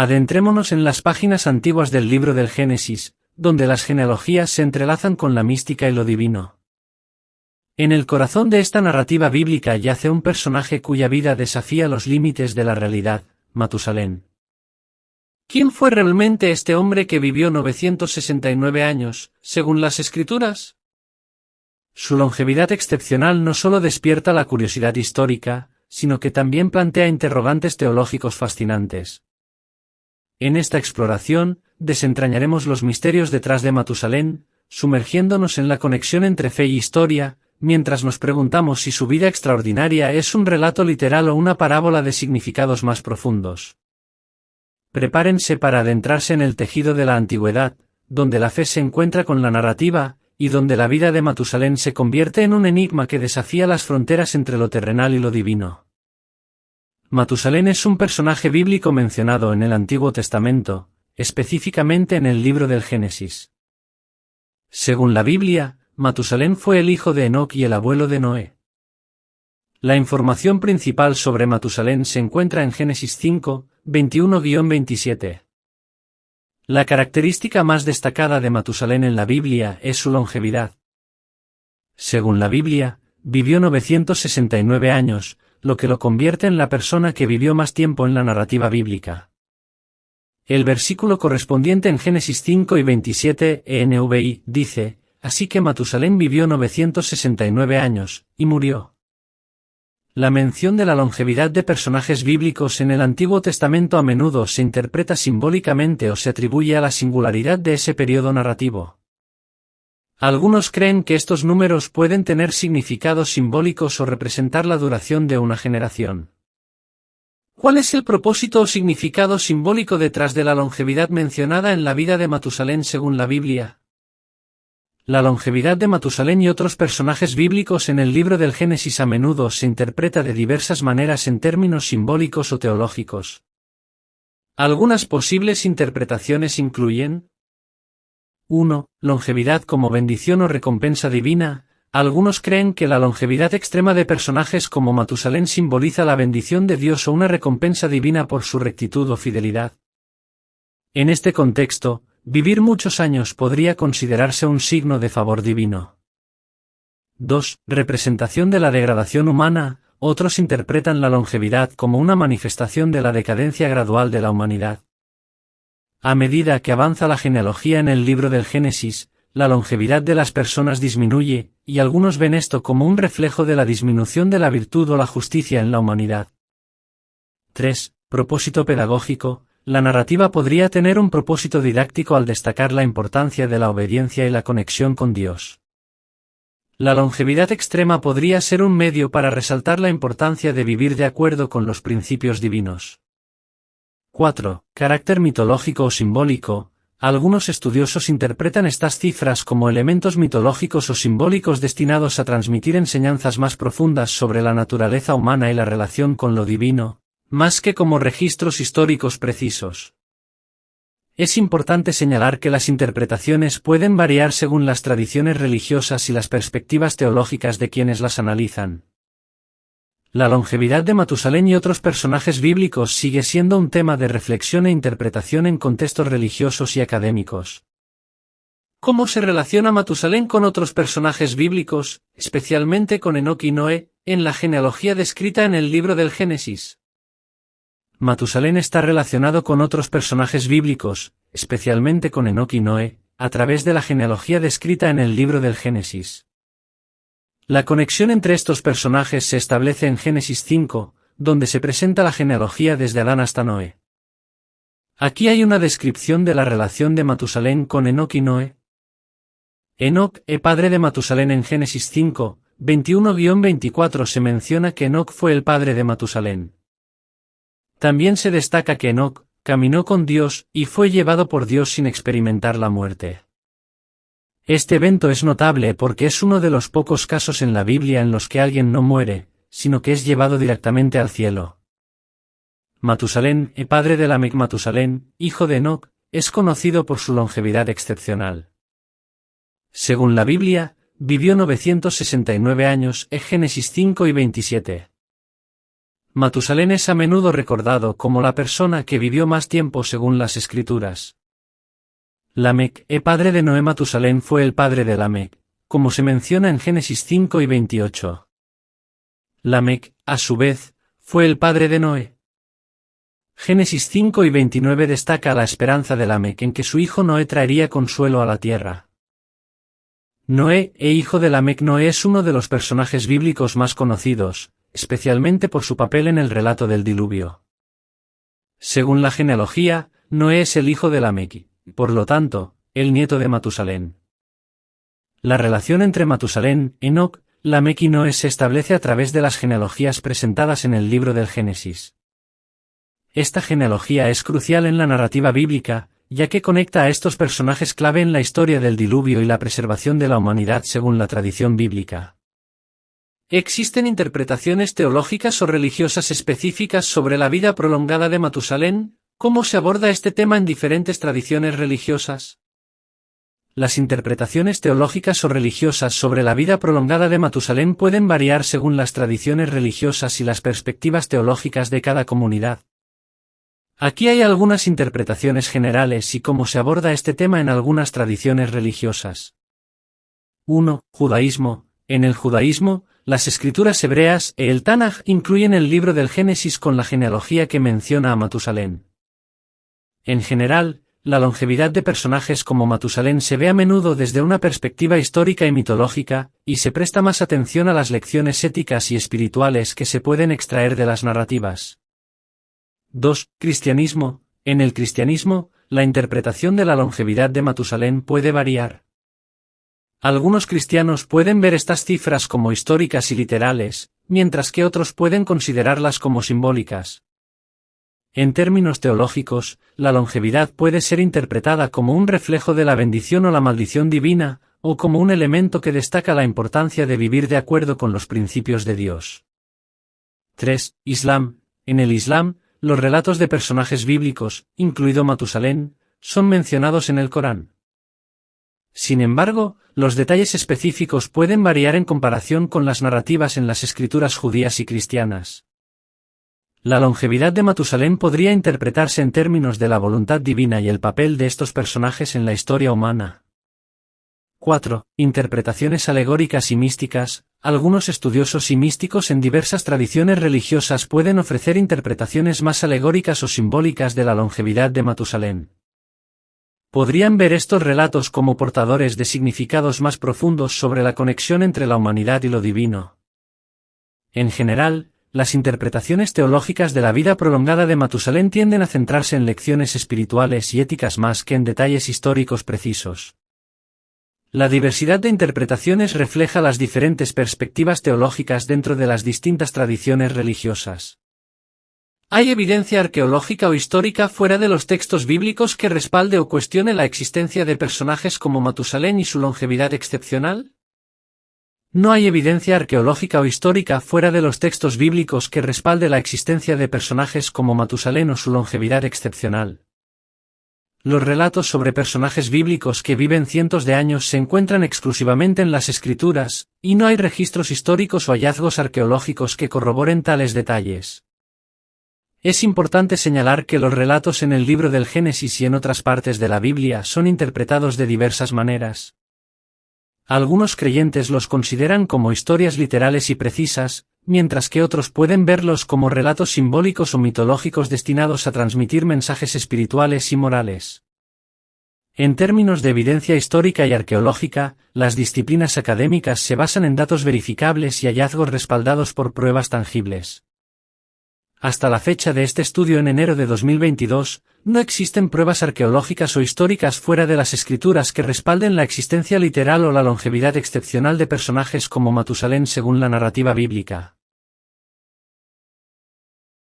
Adentrémonos en las páginas antiguas del libro del Génesis, donde las genealogías se entrelazan con la mística y lo divino. En el corazón de esta narrativa bíblica yace un personaje cuya vida desafía los límites de la realidad, Matusalén. ¿Quién fue realmente este hombre que vivió 969 años, según las Escrituras? Su longevidad excepcional no solo despierta la curiosidad histórica, sino que también plantea interrogantes teológicos fascinantes. En esta exploración, desentrañaremos los misterios detrás de Matusalén, sumergiéndonos en la conexión entre fe y historia, mientras nos preguntamos si su vida extraordinaria es un relato literal o una parábola de significados más profundos. Prepárense para adentrarse en el tejido de la antigüedad, donde la fe se encuentra con la narrativa, y donde la vida de Matusalén se convierte en un enigma que desafía las fronteras entre lo terrenal y lo divino. Matusalén es un personaje bíblico mencionado en el Antiguo Testamento, específicamente en el libro del Génesis. Según la Biblia, Matusalén fue el hijo de Enoc y el abuelo de Noé. La información principal sobre Matusalén se encuentra en Génesis 5, 21-27. La característica más destacada de Matusalén en la Biblia es su longevidad. Según la Biblia, vivió 969 años, lo que lo convierte en la persona que vivió más tiempo en la narrativa bíblica. El versículo correspondiente en Génesis 5 y 27 ENVI dice: así que Matusalén vivió 969 años, y murió. La mención de la longevidad de personajes bíblicos en el Antiguo Testamento a menudo se interpreta simbólicamente o se atribuye a la singularidad de ese periodo narrativo. Algunos creen que estos números pueden tener significados simbólicos o representar la duración de una generación. ¿Cuál es el propósito o significado simbólico detrás de la longevidad mencionada en la vida de Matusalén según la Biblia? La longevidad de Matusalén y otros personajes bíblicos en el libro del Génesis a menudo se interpreta de diversas maneras en términos simbólicos o teológicos. Algunas posibles interpretaciones incluyen: 1. Longevidad como bendición o recompensa divina. Algunos creen que la longevidad extrema de personajes como Matusalén simboliza la bendición de Dios o una recompensa divina por su rectitud o fidelidad. En este contexto, vivir muchos años podría considerarse un signo de favor divino. 2. Representación de la degradación humana. Otros interpretan la longevidad como una manifestación de la decadencia gradual de la humanidad. A medida que avanza la genealogía en el libro del Génesis, la longevidad de las personas disminuye, y algunos ven esto como un reflejo de la disminución de la virtud o la justicia en la humanidad. 3. Propósito pedagógico. La narrativa podría tener un propósito didáctico al destacar la importancia de la obediencia y la conexión con Dios. La longevidad extrema podría ser un medio para resaltar la importancia de vivir de acuerdo con los principios divinos. 4. Carácter mitológico o simbólico. Algunos estudiosos interpretan estas cifras como elementos mitológicos o simbólicos destinados a transmitir enseñanzas más profundas sobre la naturaleza humana y la relación con lo divino, más que como registros históricos precisos. Es importante señalar que las interpretaciones pueden variar según las tradiciones religiosas y las perspectivas teológicas de quienes las analizan. La longevidad de Matusalén y otros personajes bíblicos sigue siendo un tema de reflexión e interpretación en contextos religiosos y académicos. ¿Cómo se relaciona Matusalén con otros personajes bíblicos, especialmente con Enoc y Noé, en la genealogía descrita en el libro del Génesis? Matusalén está relacionado con otros personajes bíblicos, especialmente con Enoc y Noé, a través de la genealogía descrita en el libro del Génesis. La conexión entre estos personajes se establece en Génesis 5, donde se presenta la genealogía desde Adán hasta Noé. Aquí hay una descripción de la relación de Matusalén con Enoc y Noé. Enoc, padre de Matusalén. En Génesis 5, 21-24 se menciona que Enoc fue el padre de Matusalén. También se destaca que Enoc caminó con Dios y fue llevado por Dios sin experimentar la muerte. Este evento es notable porque es uno de los pocos casos en la Biblia en los que alguien no muere, sino que es llevado directamente al cielo. Matusalén, padre de Lamec. Matusalén, hijo de Enoc, es conocido por su longevidad excepcional. Según la Biblia, vivió 969 años. Génesis 5 y 27. Matusalén es a menudo recordado como la persona que vivió más tiempo según las Escrituras. Lamec, padre de Noé. Matusalén fue el padre de Lamec, como se menciona en Génesis 5 y 28. Lamec, a su vez, fue el padre de Noé. Génesis 5 y 29 destaca la esperanza de Lamec en que su hijo Noé traería consuelo a la tierra. Noé, hijo de Lamec. Noé es uno de los personajes bíblicos más conocidos, especialmente por su papel en el relato del diluvio. Según la genealogía, Noé es el hijo de Lamec, por lo tanto, el nieto de Matusalén. La relación entre Matusalén, Enoc, Lamec y Noé se establece a través de las genealogías presentadas en el libro del Génesis. Esta genealogía es crucial en la narrativa bíblica, ya que conecta a estos personajes clave en la historia del diluvio y la preservación de la humanidad según la tradición bíblica. ¿Existen interpretaciones teológicas o religiosas específicas sobre la vida prolongada de Matusalén? ¿Cómo se aborda este tema en diferentes tradiciones religiosas? Las interpretaciones teológicas o religiosas sobre la vida prolongada de Matusalén pueden variar según las tradiciones religiosas y las perspectivas teológicas de cada comunidad. Aquí hay algunas interpretaciones generales y cómo se aborda este tema en algunas tradiciones religiosas. 1. Judaísmo. En el judaísmo, las escrituras hebreas y el Tanaj incluyen el libro del Génesis con la genealogía que menciona a Matusalén. En general, la longevidad de personajes como Matusalén se ve a menudo desde una perspectiva histórica y mitológica, y se presta más atención a las lecciones éticas y espirituales que se pueden extraer de las narrativas. 2. Cristianismo. En el cristianismo, la interpretación de la longevidad de Matusalén puede variar. Algunos cristianos pueden ver estas cifras como históricas y literales, mientras que otros pueden considerarlas como simbólicas. En términos teológicos, la longevidad puede ser interpretada como un reflejo de la bendición o la maldición divina, o como un elemento que destaca la importancia de vivir de acuerdo con los principios de Dios. 3. Islam. En el Islam, los relatos de personajes bíblicos, incluido Matusalén, son mencionados en el Corán. Sin embargo, los detalles específicos pueden variar en comparación con las narrativas en las escrituras judías y cristianas. La longevidad de Matusalén podría interpretarse en términos de la voluntad divina y el papel de estos personajes en la historia humana. 4. Interpretaciones alegóricas y místicas. Algunos estudiosos y místicos en diversas tradiciones religiosas pueden ofrecer interpretaciones más alegóricas o simbólicas de la longevidad de Matusalén. Podrían ver estos relatos como portadores de significados más profundos sobre la conexión entre la humanidad y lo divino. En general, las interpretaciones teológicas de la vida prolongada de Matusalén tienden a centrarse en lecciones espirituales y éticas más que en detalles históricos precisos. La diversidad de interpretaciones refleja las diferentes perspectivas teológicas dentro de las distintas tradiciones religiosas. ¿Hay evidencia arqueológica o histórica fuera de los textos bíblicos que respalde o cuestione la existencia de personajes como Matusalén y su longevidad excepcional? No hay evidencia arqueológica o histórica fuera de los textos bíblicos que respalde la existencia de personajes como Matusalén o su longevidad excepcional. Los relatos sobre personajes bíblicos que viven cientos de años se encuentran exclusivamente en las Escrituras, y no hay registros históricos o hallazgos arqueológicos que corroboren tales detalles. Es importante señalar que los relatos en el libro del Génesis y en otras partes de la Biblia son interpretados de diversas maneras. Algunos creyentes los consideran como historias literales y precisas, mientras que otros pueden verlos como relatos simbólicos o mitológicos destinados a transmitir mensajes espirituales y morales. En términos de evidencia histórica y arqueológica, las disciplinas académicas se basan en datos verificables y hallazgos respaldados por pruebas tangibles. Hasta la fecha de este estudio en enero de 2022, no existen pruebas arqueológicas o históricas fuera de las escrituras que respalden la existencia literal o la longevidad excepcional de personajes como Matusalén según la narrativa bíblica.